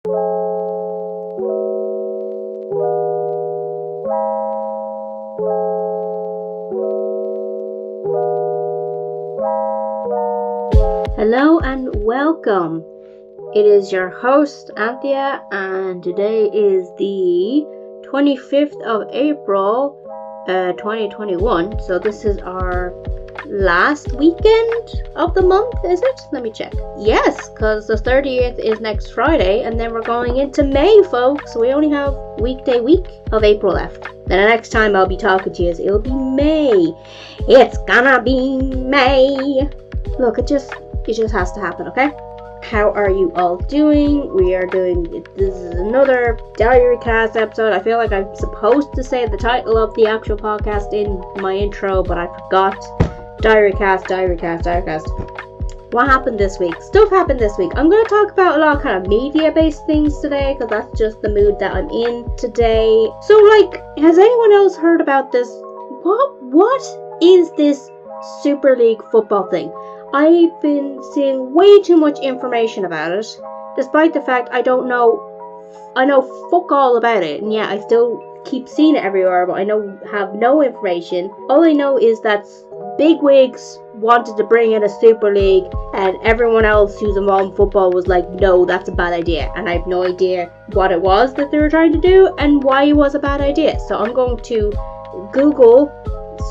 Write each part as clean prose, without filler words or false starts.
Hello and welcome. It is your host Anthea, and today is the 25th of April 2021. So this is our last weekend of the month, is it? Let me check. Yes, because the 30th is next Friday, and then we're going into May, folks. We only have weekday week of April left. Then the next time I'll be talking to you, it'll be May. It's gonna be May. Look, it just has to happen, okay? How are you all doing? This is another DiaryCast episode. I feel like I'm supposed to say the title of the actual podcast in my intro, but I forgot. DiaryCast. What happened this week? Stuff happened this week. I'm going to talk about a lot of kind of media-based things today, because that's just the mood that I'm in today. So, has anyone else heard about this? What is this Super League football thing? I've been seeing way too much information about it, despite the fact I know fuck all about it, and yeah, I still keep seeing it everywhere, but I have no information. All I know is that bigwigs wanted to bring in a Super League, and everyone else who's involved in football was like, no, that's a bad idea, and I have no idea what it was that they were trying to do, and why it was a bad idea. So I'm going to Google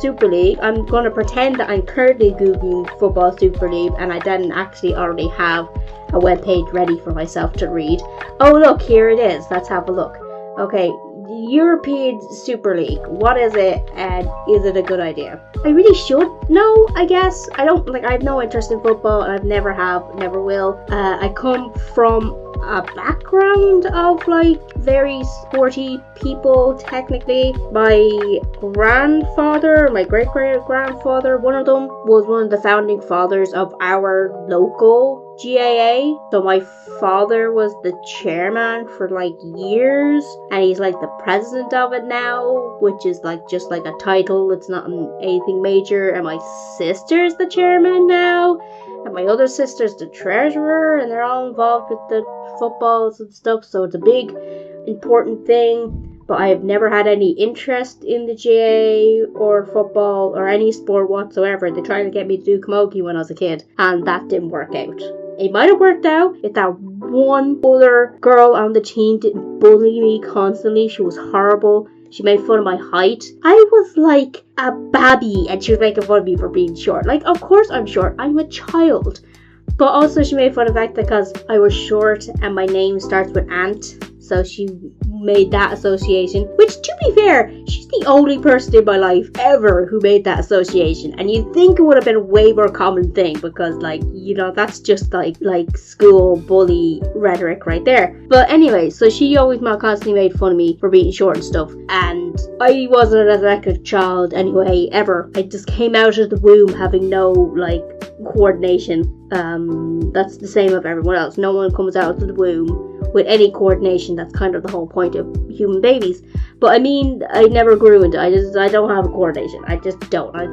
Super League. I'm going to pretend that I'm currently Googling Football Super League, and I didn't actually already have a webpage ready for myself to read. Oh look, here it is. Let's have a look. Okay, European Super League. What is it, and is it a good idea? I really should know, I guess. I have no interest in football, and I've never will. I come from a background of very sporty people, technically. My grandfather, my great-great-grandfather, one of them was one of the founding fathers of our local GAA. So my father was the chairman for years, and he's the president of it now, which is just a title. It's not anything major. And my sister's the chairman now, and my other sister's the treasurer, and they're all involved with the footballs and stuff, so it's a big important thing. But I have never had any interest in the GAA or football or any sport whatsoever. They tried to get me to do camogie when I was a kid, and that didn't work out. It might have worked out if that one other girl on the team didn't bully me constantly. She was horrible. She made fun of my height. I was like a babby, and she was making fun of me for being short. Of course I'm short. I'm a child. But also she made fun of the fact that because I was short and my name starts with Ant, so she made that association. Which, to be fair, she's the only person in my life ever who made that association. And you'd think it would have been a way more common thing, because that's just like school bully rhetoric right there. But anyway, so she always constantly made fun of me for being short and stuff. And I wasn't an athletic child anyway, ever. I just came out of the womb having no coordination. That's the same of everyone else. No one comes out of the womb with any coordination. That's kind of the whole point of human babies. But I never grew into it. I don't have a coordination. I just don't. I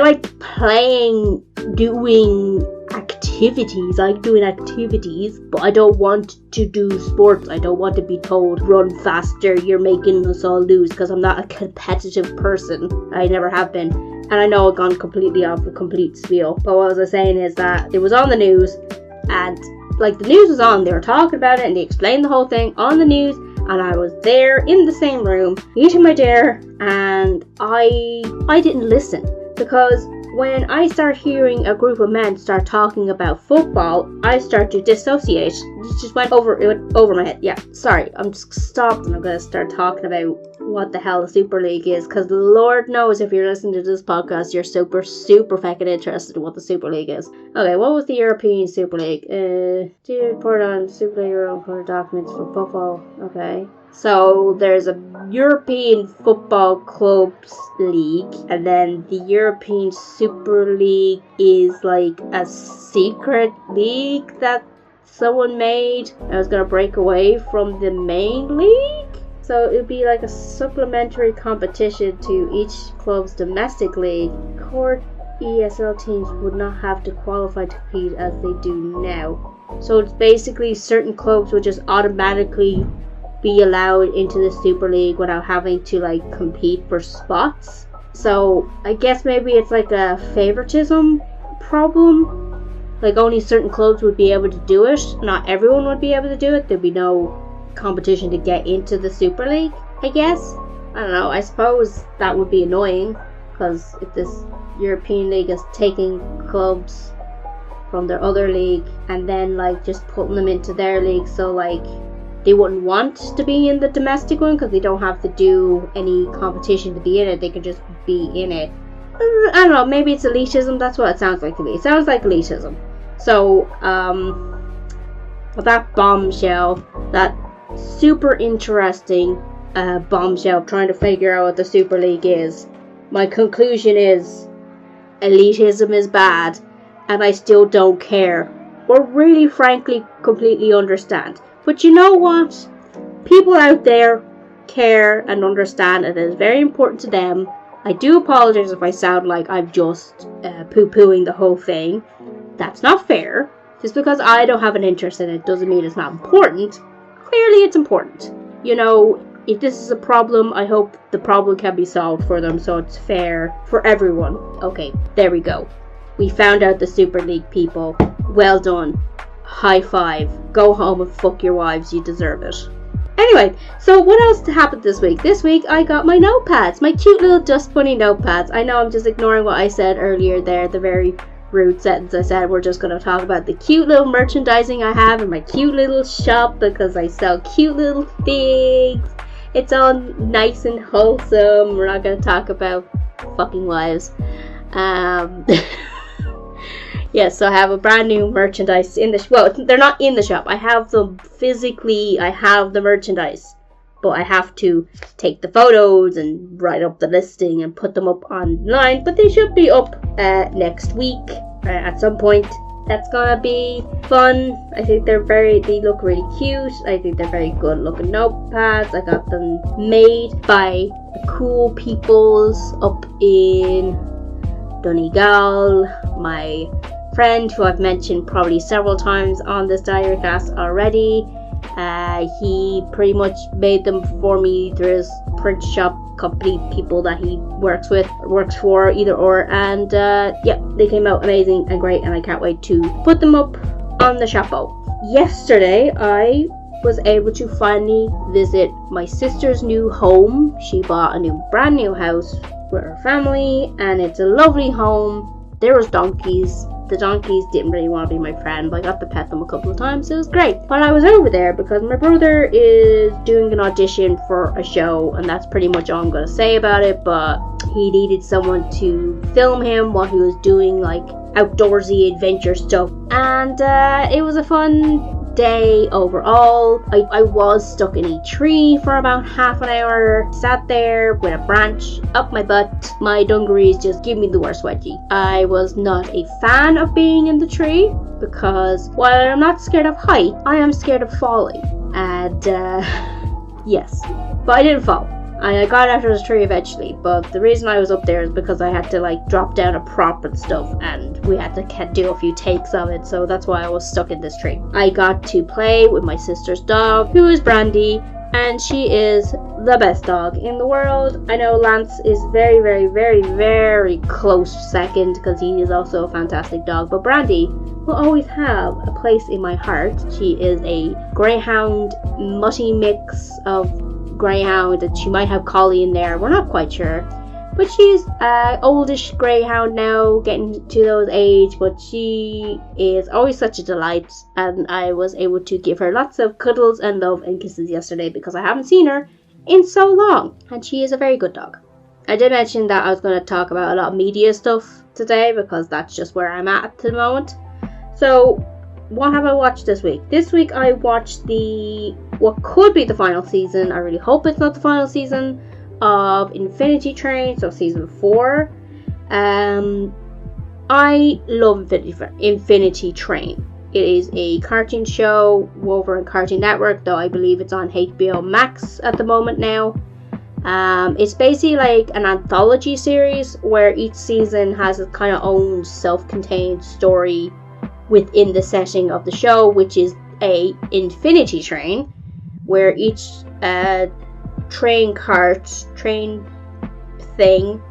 like playing, doing activities. I like doing activities, but I don't want to do sports. I don't want to be told, run faster, you're making us all lose, because I'm not a competitive person. I never have been. And I know I've gone completely off a complete spiel. But what I was saying is that it was on the news, and the news was on, they were talking about it, and they explained the whole thing on the news, and I was there in the same room, eating my dinner, and I didn't listen, because when I start hearing a group of men start talking about football, I start to dissociate. It just went over my head. Yeah, sorry, I'm just stopped, and I'm going to start talking about what the hell the Super League is, because Lord knows if you're listening to this podcast, you're super fucking interested in what the Super League is. Okay, what was the European Super League? Do you report on Super League or documents for football? Okay. So there's a European Football Clubs League, and then the European Super League is a secret league that someone made that was going to break away from the main league. So it would be a supplementary competition to each club's domestic league. ESL teams would not have to qualify to compete as they do now. So it's basically certain clubs would just automatically be allowed into the Super League without having to like compete for spots. So I guess maybe it's like a favoritism problem. Like only certain clubs would be able to do it. Not everyone would be able to do it. There'd be no competition to get into the Super League, I guess. I don't know. I suppose that would be annoying because if this European League is taking clubs from their other league and then like just putting them into their league, so like they wouldn't want to be in the domestic one because they don't have to do any competition to be in it. They can just be in it. I don't know, maybe it's elitism. That's what it sounds like to me. It sounds like elitism. So, that bombshell, that super interesting bombshell of trying to figure out what the Super League is, my conclusion is elitism is bad and I still don't care. Or really, frankly, completely understand. But you know what? People out there care and understand, and it is very important to them. I do apologize if I sound like I'm just poo-pooing the whole thing. That's not fair. Just because I don't have an interest in it doesn't mean it's not important. Clearly it's important. You know, if this is a problem, I hope the problem can be solved for them so it's fair for everyone. Okay, there we go. We found out the Super League, people. Well done. High five. Go home and fuck your wives. You deserve it. Anyway, so what else happened this week? This week I got my notepads. My cute little dust bunny notepads. I know I'm just ignoring what I said earlier there. The very rude sentence I said. We're just going to talk about the cute little merchandising I have in my cute little shop because I sell cute little things. It's all nice and wholesome. We're not going to talk about fucking wives. Yes, so I have a brand new merchandise in the well, they're not in the shop. I have them physically. I have the merchandise, but I have to take the photos and write up the listing and put them up online. But they should be up next week at some point. That's gonna be fun. I think they look really cute. I think they're very good looking notepads. I got them made by cool peoples up in Donegal. My friend who I've mentioned probably several times on this DiaryCast already. He pretty much made them for me through his print shop company, people that he works for, either or, and yeah, they came out amazing and great, and I can't wait to put them up on the shapo. Yesterday I was able to finally visit my sister's new home. She bought a brand new house with her family, and it's a lovely home. There was donkeys. The donkeys didn't really want to be my friend, but I got to pet them a couple of times. It was great. But I was over there because my brother is doing an audition for a show, and that's pretty much all I'm going to say about it. But he needed someone to film him while he was doing like outdoorsy adventure stuff, and it was a fun day overall. I was stuck in a tree for about half an hour, sat there with a branch up my butt. My dungarees just give me the worst wedgie. I was not a fan of being in the tree because while I'm not scared of height, I am scared of falling. And yes, but I didn't fall. I got out of the tree eventually, but the reason I was up there is because I had to like drop down a prop and stuff, and we had to do a few takes of it, so that's why I was stuck in this tree. I got to play with my sister's dog, who is Brandy, and she is the best dog in the world. I know Lance is very, very, very, very close second because he is also a fantastic dog, but Brandy will always have a place in my heart. She is a greyhound mutti mix of greyhound, and she might have collie in there, we're not quite sure, but she's oldish greyhound now, getting to those age, but she is always such a delight, and I was able to give her lots of cuddles and love and kisses yesterday because I haven't seen her in so long, and she is a very good dog. I did mention that I was going to talk about a lot of media stuff today because that's just where I'm at the moment. So what have I watched this week? This week I watched what could be the final season, I really hope it's not the final season, of Infinity Train, so season 4. I love Infinity Train. It is a cartoon show over on Cartoon Network, though I believe it's on HBO Max at the moment now. It's basically like an anthology series where each season has its kind of own self-contained story within the setting of the show, which is a infinity train, where each train thing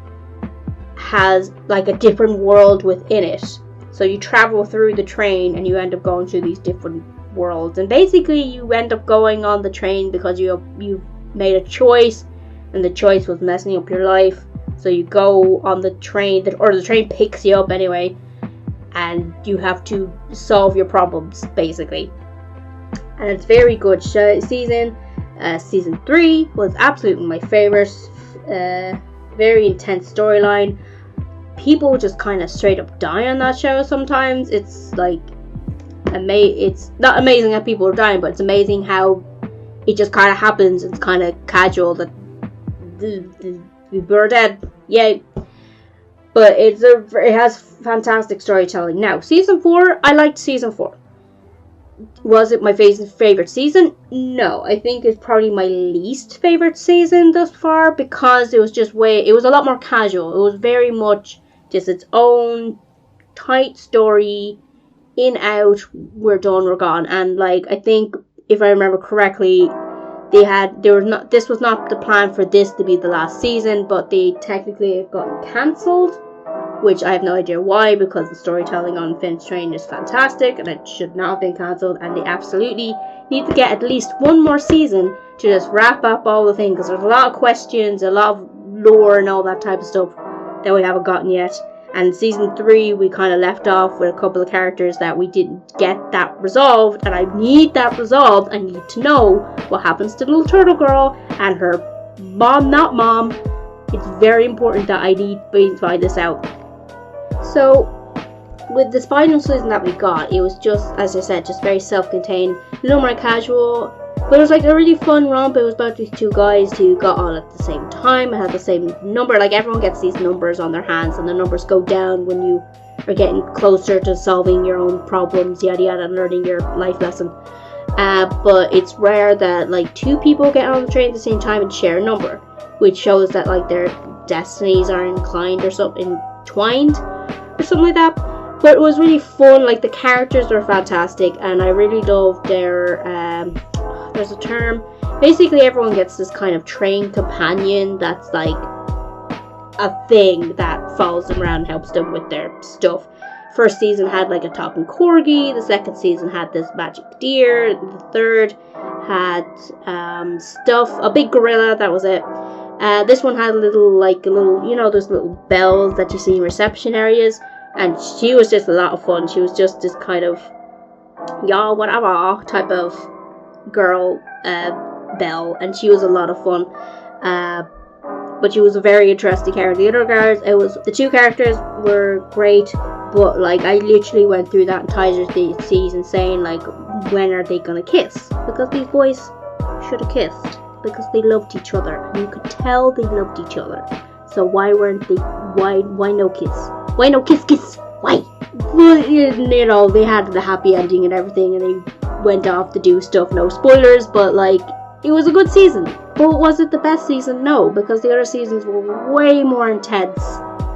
has like a different world within it. So you travel through the train and you end up going through these different worlds, and basically you end up going on the train because you made a choice, and the choice was messing up your life. So you go on the train, or the train picks you up anyway, and you have to solve your problems basically. And it's very good season. Season 3 was absolutely my favorite. Very intense storyline. People just kind of straight up die on that show sometimes. It's like it's not amazing how people are dying, but it's amazing how it just kind of happens. It's kind of casual that people are dead. Yay. But it has fantastic storytelling. Now, season 4, I liked season 4. Was it my favorite season? No, I think it's probably my least favorite season thus far, because it was a lot more casual. It was very much just its own tight story, in, out, we're done, we're gone. And like, I think if I remember correctly, this was not the plan for this to be the last season, but they technically have gotten cancelled, which I have no idea why, because the storytelling on Infinity Train is fantastic and it should not have been cancelled, and they absolutely need to get at least one more season to just wrap up all the things, because there's a lot of questions, a lot of lore and all that type of stuff that we haven't gotten yet. And season 3 we kind of left off with a couple of characters that we didn't get that resolved, and I need that resolved. I need to know what happens to the little turtle girl and her mom. It's very important that I need to find this out. So, with the final season that we got, it was just, as I said, just very self-contained, a little more casual, but it was like a really fun romp. It was about these two guys who got on at the same time, and had the same number, like everyone gets these numbers on their hands, and the numbers go down when you are getting closer to solving your own problems, yada yada, and learning your life lesson. But it's rare that like two people get on the train at the same time and share a number, which shows that like their destinies are entwined or something like that. But it was really fun. Like, the characters were fantastic, and I really loved their there's a term, basically everyone gets this kind of train companion that's like a thing that follows them around and helps them with their stuff. First season had like a talking corgi, the second season had this magic deer, the third had a big gorilla, that was it. This one had a little, you know, those little bells that you see in reception areas, and she was just a lot of fun. She was just this kind of, y'all, whatever type of girl, Belle, and she was a lot of fun. But she was a very interesting character. The two characters were great, but like, I literally went through that entire season saying like, when are they gonna kiss? Because these boys should have kissed, because they loved each other. You could tell they loved each other. So why no kiss? Why no kiss? Why? Well, you know, they had the happy ending and everything, and they went off to do stuff. No spoilers, but like, it was a good season. But was it the best season? No, because the other seasons were way more intense,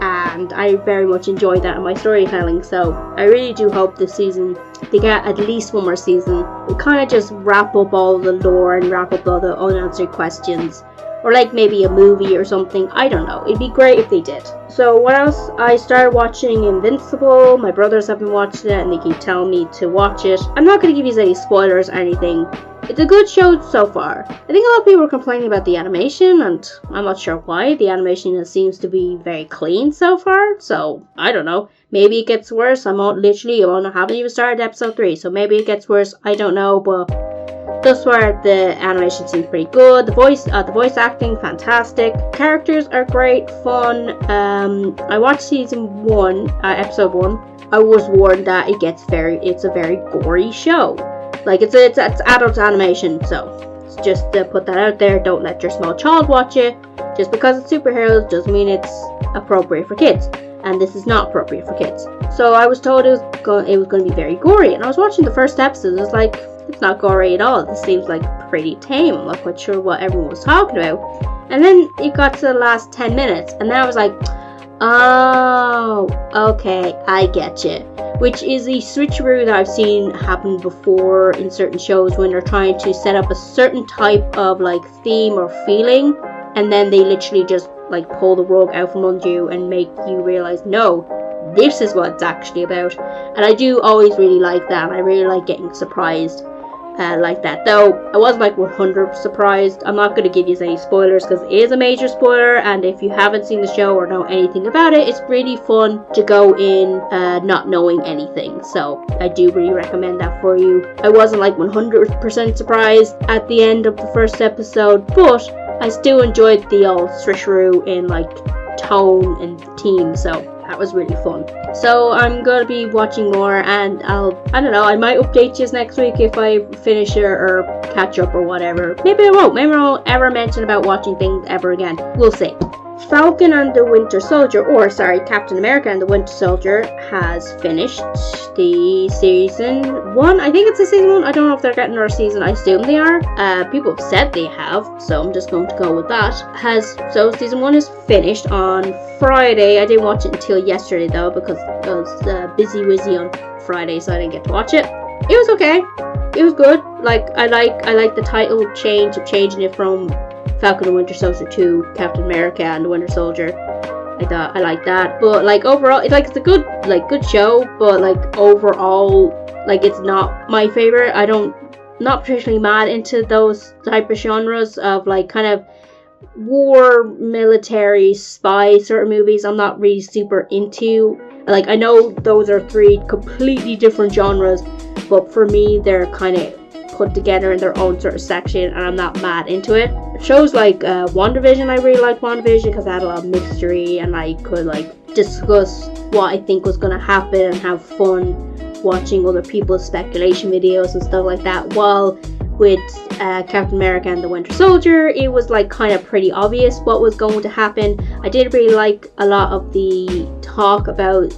and I very much enjoyed that in my storytelling. So I really do hope this season they get at least one more season. We kind of just wrap up all the lore and wrap up all the unanswered questions, or like maybe a movie or something. I don't know. It'd be great if they did. So what else? I started watching Invincible. My brothers have been watching it and they keep telling me to watch it. I'm not going to give you any spoilers or anything. It's a good show so far. I think a lot of people are complaining about the animation, and I'm not sure why. The animation seems to be very clean so far, so I don't know. Maybe it gets worse. I haven't even started episode 3, so maybe it gets worse. I don't know, but thus far the animation seems pretty good. The voice acting, fantastic. Characters are great, fun. I watched season 1, episode 1. I was warned that it's a very gory show. Like, it's adult animation, so just to put that out there, don't let your small child watch it. Just because it's superheroes doesn't mean it's appropriate for kids, and this is not appropriate for kids. So I was told it was going to be very gory, and I was watching the first episode. It was like, it's not gory at all. This seems like pretty tame. I'm not quite sure what everyone was talking about. And then it got to the last 10 minutes, and then I was like, oh, okay, I get you. Which is a switcheroo that I've seen happen before in certain shows when they're trying to set up a certain type of like theme or feeling, and then they literally just like pull the rug out from under you and make you realize, no, this is what it's actually about. And I do always really like that. I really like getting surprised like that. Though I wasn't like 100% surprised. I'm not going to give you any spoilers because it is a major spoiler, and if you haven't seen the show or know anything about it, it's really fun to go in not knowing anything. So I do really recommend that for you. I wasn't like 100% surprised at the end of the first episode, but I still enjoyed the old switcheroo in like tone and theme, so that was really fun. So I'm going to be watching more, and I don't know, I might update you next week if I finish it or catch up or whatever. Maybe I won't. Maybe I won't ever mention about watching things ever again. We'll see. Falcon and the Winter Soldier, or sorry, Captain America and the Winter Soldier has finished the season 1. I think it's a season 1. I don't know if they're getting another season. I assume they are. People have said they have, so I'm just going to go with that. So season 1 is finished on Friday. I didn't watch it until yesterday though, because I was busy on Friday, so I didn't get to watch it. It was okay. It was good. Like I like the title change of changing it from Falcon and Winter Soldier to Captain America and the Winter Soldier. I like that, but like overall, it's a good show. But like overall, like it's not my favorite. Not particularly mad into those type of genres of like kind of war, military, spy sort of movies. I'm not really super into. Like I know those are 3 completely different genres, but for me they're kind of put together in their own sort of section, and I'm not mad into it. Shows like WandaVision, I really liked WandaVision because it had a lot of mystery, and I could like discuss what I think was going to happen and have fun watching other people's speculation videos and stuff like that. While with Captain America and the Winter Soldier, it was like kind of pretty obvious what was going to happen. I did really like a lot of the talk about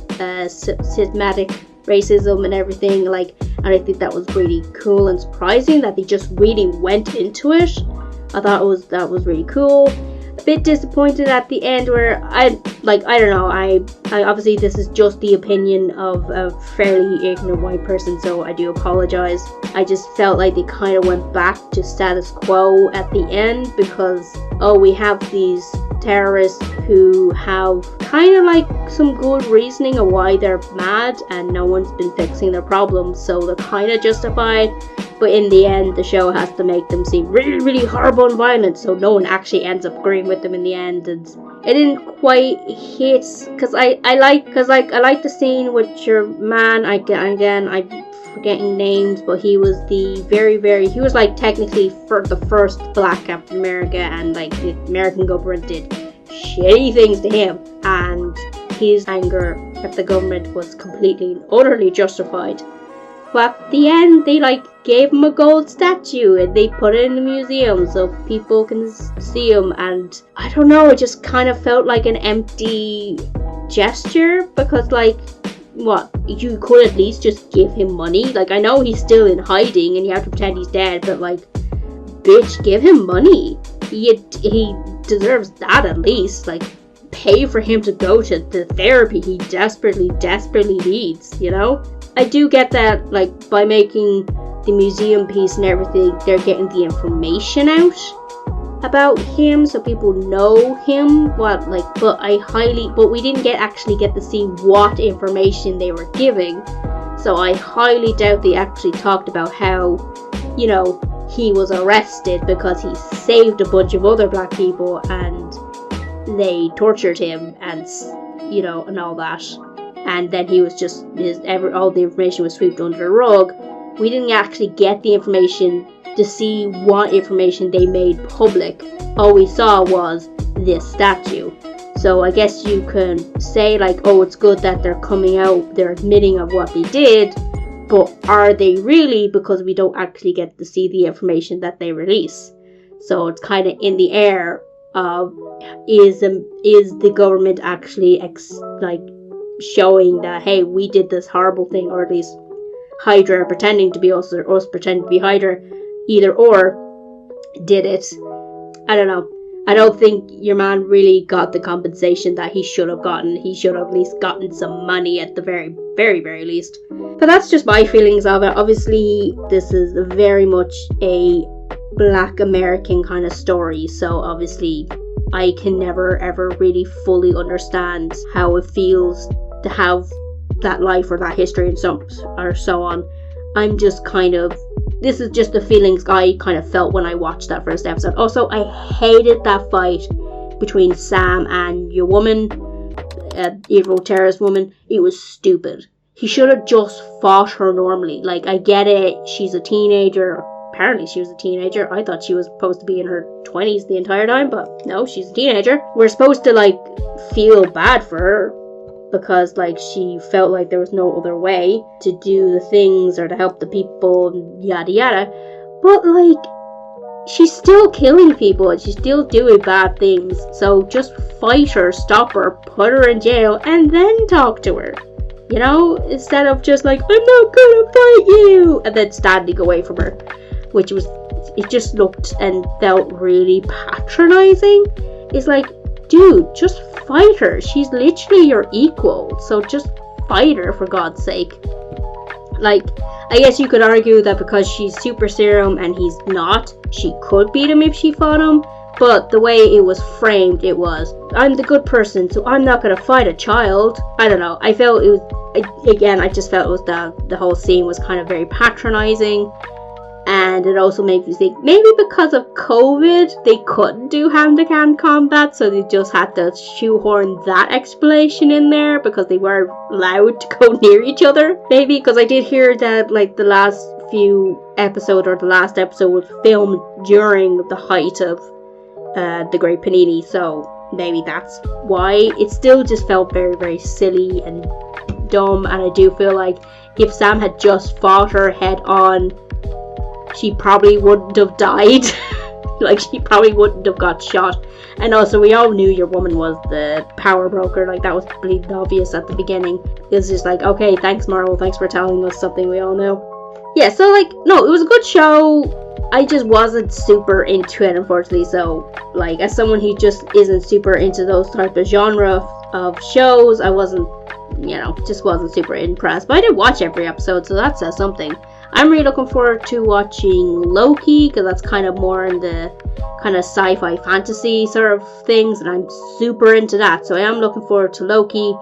systematic racism and everything, like, and I think that was really cool and surprising that they just really went into it. I thought that was really cool. A bit disappointed at the end where I don't know, I obviously this is just the opinion of a fairly ignorant white person, so I do apologize. I just felt like they kind of went back to status quo at the end because, oh, we have these terrorists who have kind of like some good reasoning of why they're mad, and no one's been fixing their problems, so they're kind of justified. But in the end, the show has to make them seem really, really horrible and violent, so no one actually ends up agreeing with them in the end. And it didn't quite hit, because I like the scene with your man. I'm forgetting names, but he was he was like technically for the first black Captain America, and like the American government did shitty things to him, and his anger at the government was completely and utterly justified. But at the end, they like gave him a gold statue and they put it in the museum so people can see him, and I don't know, it just kind of felt like an empty gesture, because like, what, you could at least just give him money. Like, I know he's still in hiding and you have to pretend he's dead, but like, bitch, give him money. He deserves that at least. Like, pay for him to go to the therapy he desperately needs, you know? I do get that, like, by making the museum piece and everything, they're getting the information out about him so people know him. But we didn't actually get to see what information they were giving. So I highly doubt they actually talked about how, you know, he was arrested because he saved a bunch of other black people and they tortured him and, you know, and all that. And then he was just, all the information was swept under the rug. We didn't actually get the information to see what information they made public. All we saw was this statue. So I guess you can say like, oh, it's good that they're coming out, they're admitting of what they did, but are they really? Because we don't actually get to see the information that they release. So it's kind of in the air of, is the government actually showing that, hey, we did this horrible thing, or at least Hydra pretending to be us, or us pretending to be Hydra, either or did it. I don't know. I don't think your man really got the compensation that he should have gotten. He should have at least gotten some money at the very, very, very least. But that's just my feelings of it. Obviously, this is very much a Black American kind of story. So obviously, I can never ever really fully understand how it feels to have that life or that history and so on. I'm just kind of, this is just the feelings I kind of felt when I watched that first episode. Also, I hated that fight between Sam and your woman, evil terrorist woman. It was stupid. He should have just fought her normally. Like, I get it, she's a teenager. Apparently she was a teenager. I thought she was supposed to be in her 20s the entire time, but no, she's a teenager. We're supposed to, like, feel bad for her, because like she felt like there was no other way to do the things or to help the people, yada yada. But like, she's still killing people and she's still doing bad things. So just fight her, stop her, put her in jail, and then talk to her. You know, instead of just like, I'm not gonna fight you, and then standing away from her, which was, it just looked and felt really patronizing. It's like, dude, just fight her. She's literally your equal. So just fight her, for God's sake. Like, I guess you could argue that because she's super serum and he's not, she could beat him if she fought him. But the way it was framed, it was, I'm the good person, so I'm not going to fight a child. I don't know. I felt it was, again, I just felt it was the whole scene was kind of very patronizing. And it also made me think, maybe because of COVID, they couldn't do hand-to-hand combat, so they just had to shoehorn that explanation in there, because they weren't allowed to go near each other. Maybe, because I did hear that, like, the last few episodes, or the last episode was filmed during the height of the Great Panini, so maybe that's why. It still just felt very, very silly and dumb, and I do feel like if Sam had just fought her head on, she probably wouldn't have died. Like, she probably wouldn't have got shot. And also, we all knew your woman was the power broker. Like, that was bleeding obvious at the beginning. It was just like, okay, thanks Marvel, thanks for telling us something we all know. Yeah, so like, no, it was a good show. I just wasn't super into it, unfortunately. So, like, as someone who just isn't super into those type of genre of shows, I wasn't, you know, just wasn't super impressed. But I did watch every episode, so that says something. I'm really looking forward to watching Loki, because that's kind of more in the kind of sci-fi fantasy sort of things, and I'm super into that. So I am looking forward to Loki.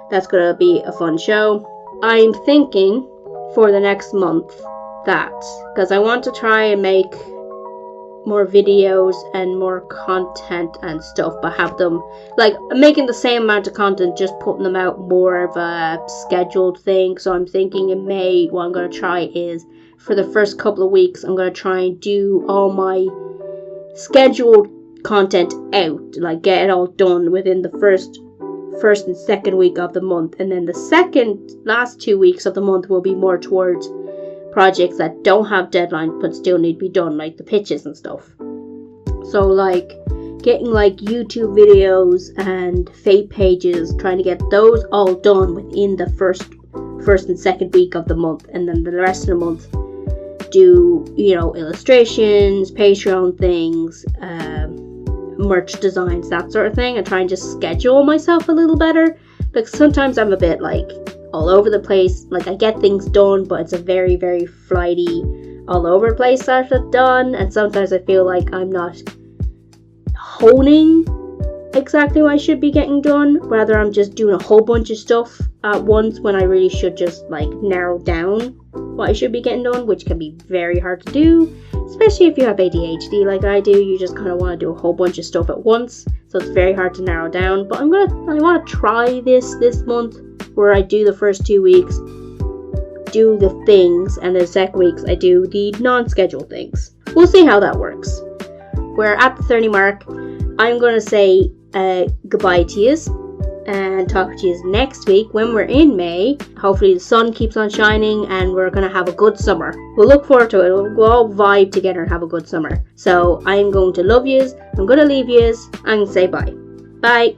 That's going to be a fun show. I'm thinking for the next month that, because I want to try and make more videos and more content and stuff, but have them, like, making the same amount of content, just putting them out more of a scheduled thing. So I'm thinking in May, what I'm going to try is, for the first couple of weeks, I'm going to try and do all my scheduled content out, like get it all done within the first and second week of the month, and then the last 2 weeks of the month will be more towards projects that don't have deadlines but still need to be done, like the pitches and stuff. So like getting like YouTube videos and fate pages, trying to get those all done within the first and second week of the month, and then the rest of the month do, you know, illustrations, Patreon things, merch designs, that sort of thing, and try and just schedule myself a little better, because sometimes I'm a bit like all over the place. Like, I get things done, but it's a very, very flighty, all over the place sort of done, and sometimes I feel like I'm not honing exactly what I should be getting done. Rather, I'm just doing a whole bunch of stuff at once, when I really should just like narrow down what I should be getting done, which can be very hard to do, especially if you have ADHD like I do. You just kind of want to do a whole bunch of stuff at once, so it's very hard to narrow down. But I want to try this month, where I do the first 2 weeks, do the things, and the second weeks I do the non-scheduled things. We'll see how that works. We're at the 30 mark. I'm going to say goodbye to yous, and talk to you next week when we're in May. Hopefully the sun keeps on shining and we're going to have a good summer. We'll look forward to it. We'll all vibe together and have a good summer. So I'm going to love yous. I'm going to leave yous. I'm going to say bye. Bye.